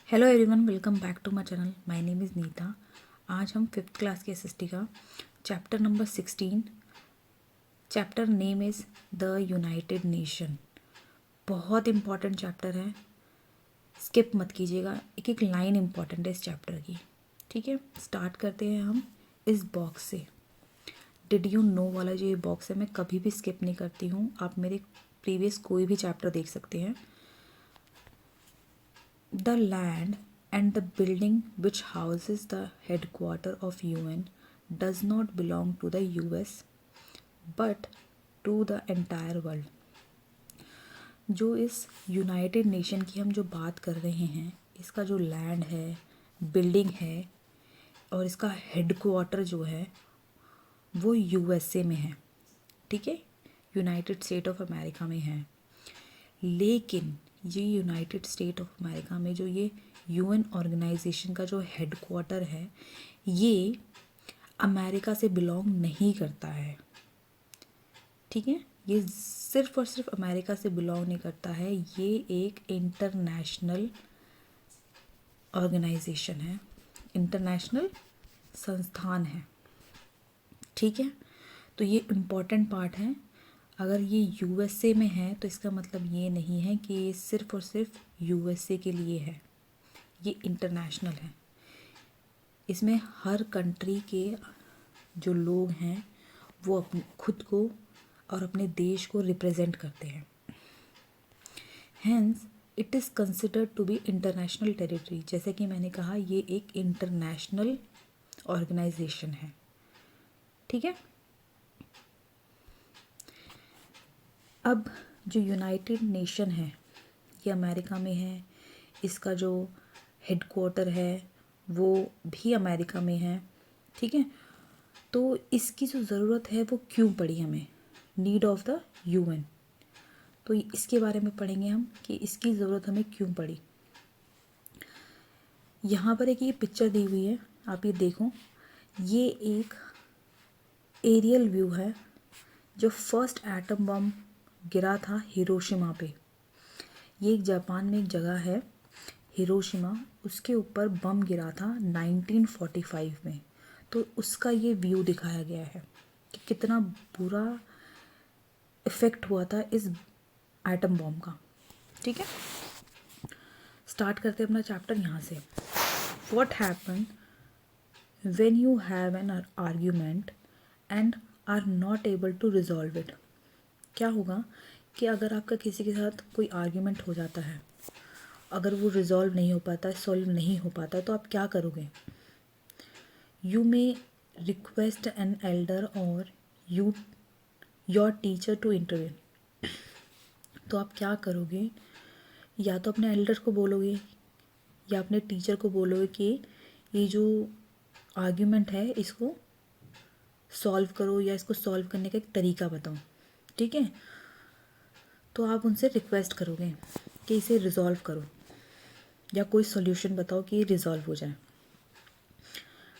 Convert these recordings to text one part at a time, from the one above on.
Hello everyone, welcome back to my channel. My name is Neeta. आज हम 5th class के SST का chapter number 16, chapter name is the United nation. बहुत important chapter है, skip मत कीजिएगा। एक एक लाइन इम्पॉर्टेंट है इस चैप्टर की। ठीक है, स्टार्ट करते हैं हम इस बॉक्स से। डिड यू नो वाला जो ये बॉक्स है, मैं कभी भी स्किप नहीं करती हूँ। आप मेरे प्रीवियस कोई भी चैप्टर देख सकते हैं। The land and the building which houses the headquarter of UN does not belong to the US but to the entire world। जो इस यूनाइटेड नेशन की हम जो बात कर रहे हैं, इसका जो लैंड है, बिल्डिंग है और इसका हेडक्वार्टर जो है वो यूएसए में है। ठीक है, यूनाइटेड स्टेट ऑफ अमेरिका में है। लेकिन ये यूनाइटेड स्टेट ऑफ अमेरिका में जो ये यूएन ऑर्गेनाइजेशन का जो हेडक्वार्टर है, ये अमेरिका से बिलोंग नहीं करता है। ठीक है, ये सिर्फ और सिर्फ अमेरिका से बिलोंग नहीं करता है। ये एक इंटरनेशनल ऑर्गेनाइजेशन है, इंटरनेशनल संस्थान है। ठीक है, तो ये इम्पॉर्टेंट पार्ट है। अगर ये यूएसए में है तो इसका मतलब ये नहीं है कि ये सिर्फ और सिर्फ यूएसए के लिए है। ये इंटरनेशनल है। इसमें हर कंट्री के जो लोग हैं वो अपने खुद को और अपने देश को रिप्रेजेंट करते हैं। Hence it is considered to be international territory. जैसे कि मैंने कहा, ये एक इंटरनेशनल ऑर्गेनाइजेशन है। ठीक है, अब जो यूनाइटेड नेशन है ये अमेरिका में है। इसका जो हेडक्वार्टर है वो भी अमेरिका में है। ठीक है, तो इसकी जो ज़रूरत है वो क्यों पड़ी हमें, नीड ऑफ द यूएन। तो इसके बारे में पढ़ेंगे हम कि इसकी ज़रूरत हमें क्यों पड़ी। यहाँ पर एक ये पिक्चर दी हुई है, आप ये देखो। ये एक एरियल व्यू है जो फर्स्ट एटम बम गिरा था हिरोशिमा पे। ये एक जापान में एक जगह है हिरोशिमा, उसके ऊपर बम गिरा था 1945 में। तो उसका ये व्यू दिखाया गया है कि कितना बुरा इफ़ेक्ट हुआ था इस एटम बम का। ठीक है, स्टार्ट करते हैं अपना चैप्टर यहाँ से। What happen when you have an argument and are not able to resolve it. क्या होगा कि अगर आपका किसी के साथ कोई आर्ग्यूमेंट हो जाता है, अगर वो रिजॉल्व नहीं हो पाता, सॉल्व नहीं हो पाता, तो आप क्या करोगे? You may request an elder और योर टीचर टू इंटरवीन। तो आप क्या करोगे? या तो अपने एल्डर को बोलोगे या अपने टीचर को बोलोगे कि ये जो आर्ग्यूमेंट है इसको सॉल्व करो या इसको सॉल्व करने का एक तरीका बताओ। ठीक है, तो आप उनसे रिक्वेस्ट करोगे कि इसे रिज़ॉल्व करो या कोई सॉल्यूशन बताओ कि ये रिज़ॉल्व हो जाए।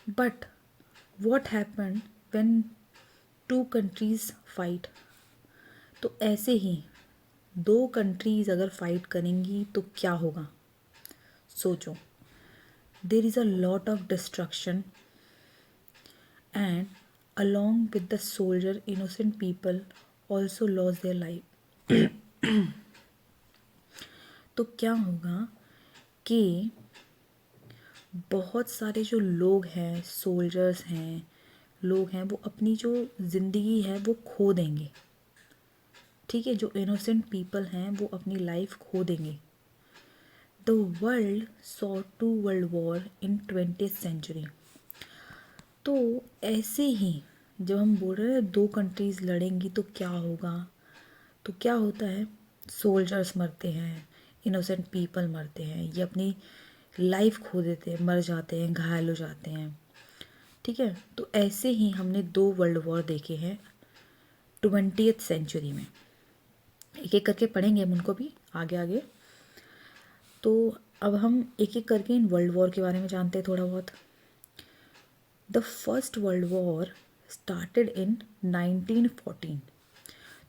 But what happen when to countries fight. तो ऐसे ही दो कंट्रीज़ अगर फाइट करेंगी तो क्या होगा? सोचो। There is a lot of destruction and along with the soldier innocent people also lost their life। तो क्या होगा कि बहुत सारे जो लोग हैं, सोल्जर्स हैं, लोग हैं, वो अपनी जो ज़िंदगी है वो खो देंगे। ठीक है, जो इनोसेंट पीपल हैं वो अपनी लाइफ खो देंगे। The world saw 2 world war in 20th century. तो ऐसे ही जब हम बोल रहे हैं दो कंट्रीज़ लड़ेंगी तो क्या होगा, तो क्या होता है? सोल्जर्स मरते हैं, इनोसेंट पीपल मरते हैं, ये अपनी लाइफ खो देते हैं, मर जाते हैं, घायल हो जाते हैं। ठीक है, तो ऐसे ही हमने 2 वर्ल्ड वॉर देखे हैं 20th सेंचुरी में। एक एक करके पढ़ेंगे हम उनको भी आगे आगे। तो अब हम एक एक करके इन वर्ल्ड वॉर के बारे में जानते हैं थोड़ा बहुत। The first world war started in 1914।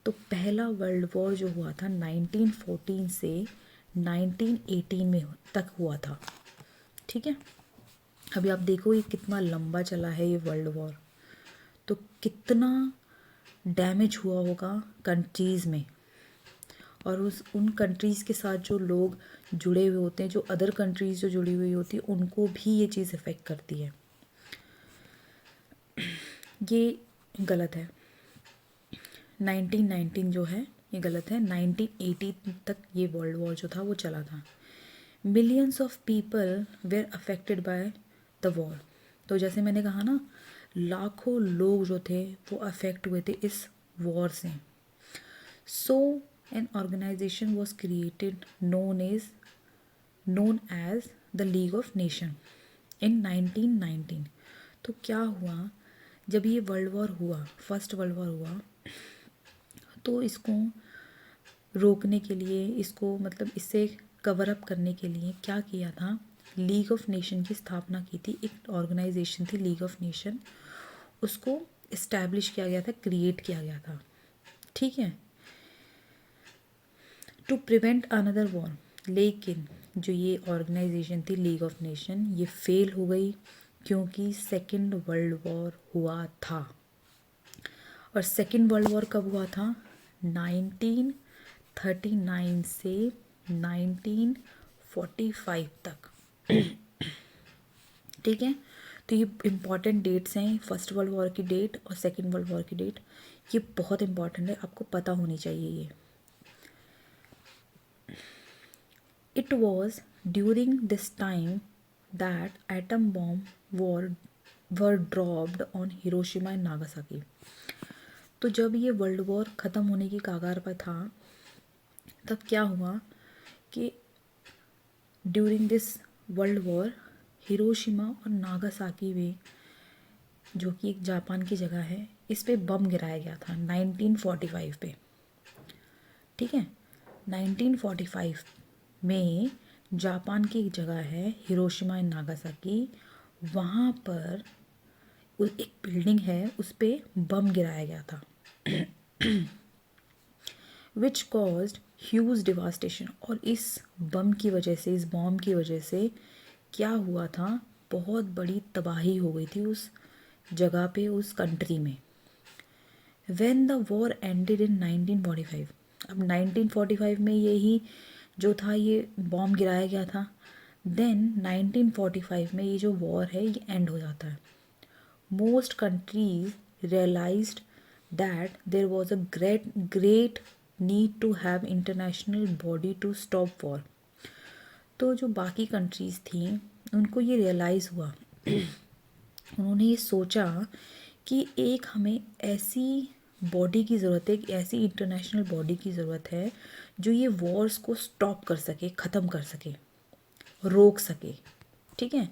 तो पहला वर्ल्ड वॉर जो हुआ था 1914 से 1918 में तक हुआ था। ठीक है। अभी आप देखो ये कितना लंबा चला है ये वर्ल्ड वॉर, तो कितना डैमेज हुआ होगा कंट्रीज़ में, और उन कंट्रीज़ के साथ जो लोग जुड़े हुए होते हैं, जो अदर कंट्रीज़ जो जुड़ी हुई होती है, उनको भी ये चीज़ इफ़ेक्ट करती है। ये गलत है। 1919 जो है ये गलत है। 1980 तक ये वर्ल्ड वॉर जो था वो चला था। Millions of people were affected by the war. तो जैसे मैंने कहा ना, लाखों लोग जो थे वो अफेक्ट हुए थे इस वॉर से। So an organisation was created known as the league of nation in 1919। तो क्या हुआ, जब ये वर्ल्ड वॉर हुआ, फर्स्ट वर्ल्ड वॉर हुआ, तो इसको रोकने के लिए, इसको मतलब इससे कवर अप करने के लिए क्या किया था, लीग ऑफ नेशन की स्थापना की थी। एक ऑर्गेनाइजेशन थी लीग ऑफ नेशन, उसको इस्टेब्लिश किया गया था, क्रिएट किया गया था, ठीक है, टू प्रिवेंट अनदर वॉर। लेकिन जो ये ऑर्गेनाइजेशन थी लीग ऑफ नेशन, ये फेल हो गई क्योंकि सेकेंड वर्ल्ड वॉर हुआ था। और सेकेंड वर्ल्ड वॉर कब हुआ था, 1939 से 1945 तक, ठीक है। तो ये इम्पॉर्टेंट डेट्स हैं, फर्स्ट वर्ल्ड वॉर की डेट और सेकेंड वर्ल्ड वॉर की डेट, ये बहुत इम्पॉर्टेंट है, आपको पता होनी चाहिए ये। It was during this time that atom bomb were dropped on Hiroshima and Nagasaki। तो जब ये वर्ल्ड वॉर ख़त्म होने की कगार पर था, तब क्या हुआ कि during this world war Hiroshima और नागासाकी में, जो कि एक जापान की जगह है, इस पे बम गिराया गया था 1945 पे, ठीक है। 1945 में जापान की एक जगह है हिरोशिमा एंड नागासाकी, वहाँ पर एक बिल्डिंग है, उस पर बम गिराया गया था, विच कॉज्ड ह्यूज डिवास्टेशन। और इस बम की वजह से, इस बॉम्ब की वजह से क्या हुआ था, बहुत बड़ी तबाही हो गई थी उस जगह पे, उस कंट्री में। When the war ended in 1945, अब 1945 में यही जो था, ये बॉम्ब गिराया गया था, देन 1945 में ये जो वॉर है ये एंड हो जाता है। Most countries realised that there was a great need to have international body to stop war. तो जो बाकी कंट्रीज़ थी उनको ये रियलाइज़ हुआ, उन्होंने ये सोचा कि एक हमें ऐसी बॉडी की ज़रूरत है, एक ऐसी इंटरनेशनल बॉडी की ज़रूरत है जो ये वॉर्स को स्टॉप कर सके, ख़त्म कर सके, रोक सके, ठीक है।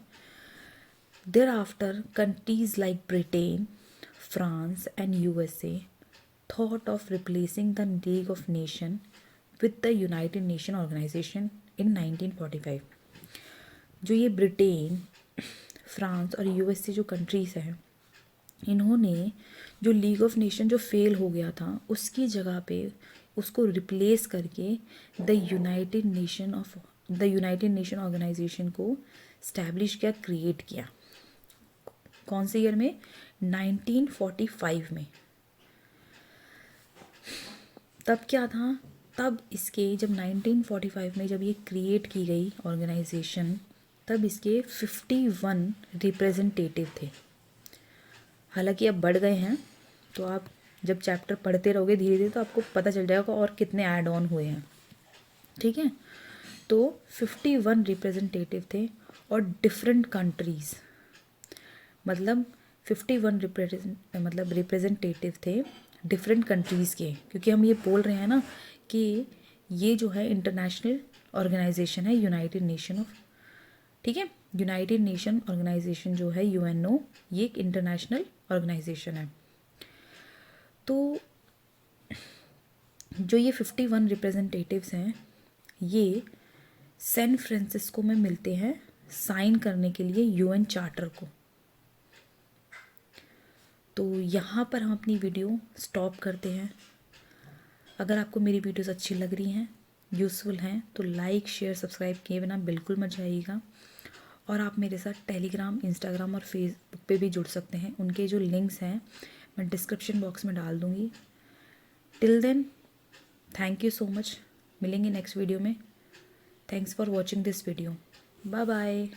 There after countries like Britain, France and USA thought of replacing the league of Nation with the United Nation Organisation in 1945। जो ये ब्रिटेन, फ्रांस और यूएसए जो कंट्रीज़ हैं, इन्होंने जो लीग ऑफ नेशन जो फेल हो गया था, उसकी जगह पे उसको रिप्लेस करके द यूनाइटेड नेशन ऑर्गेनाइजेशन को स्टैब्लिश किया, क्रिएट किया। कौन से ईयर में, 1945 में। तब क्या था, तब इसके जब 1945 में जब ये क्रिएट की गई ऑर्गेनाइजेशन, तब इसके 51 रिप्रेजेंटेटिव थे। हालांकि अब बढ़ गए हैं, तो आप जब चैप्टर पढ़ते रहोगे धीरे धीरे तो आपको पता चल जाएगा और कितने ऐड ऑन हुए हैं, ठीक है। तो 51 रिप्रेजेंटेटिव थे और डिफरेंट कंट्रीज़, मतलब 51 रिप्रेजेंटेटिव थे डिफरेंट कंट्रीज़ के, क्योंकि हम ये बोल रहे हैं ना कि ये जो है इंटरनेशनल ऑर्गेनाइजेशन है, यूनाइटेड नेशन ऑफ, ठीक है, यूनाइटेड नेशन ऑर्गेनाइजेशन जो है यूएनओ, ये एक इंटरनेशनल ऑर्गेनाइजेशन है। तो जो ये 51 रिप्रेजेंटेटिव्स हैं, ये सैन फ्रांसिस्को में मिलते हैं साइन करने के लिए यूएन चार्टर को। तो यहाँ पर हम अपनी वीडियो स्टॉप करते हैं। अगर आपको मेरी वीडियोस अच्छी लग रही हैं, यूज़फुल हैं, तो लाइक शेयर सब्सक्राइब किए बिना बिल्कुल मत जाइएगा। और आप मेरे साथ टेलीग्राम, इंस्टाग्राम और फेसबुक पे भी जुड़ सकते हैं। उनके जो लिंक्स हैं मैं डिस्क्रिप्शन बॉक्स में डाल दूँगी। Till then, thank you so much. मिलेंगे नेक्स्ट वीडियो में। Thanks for watching this video. Bye bye.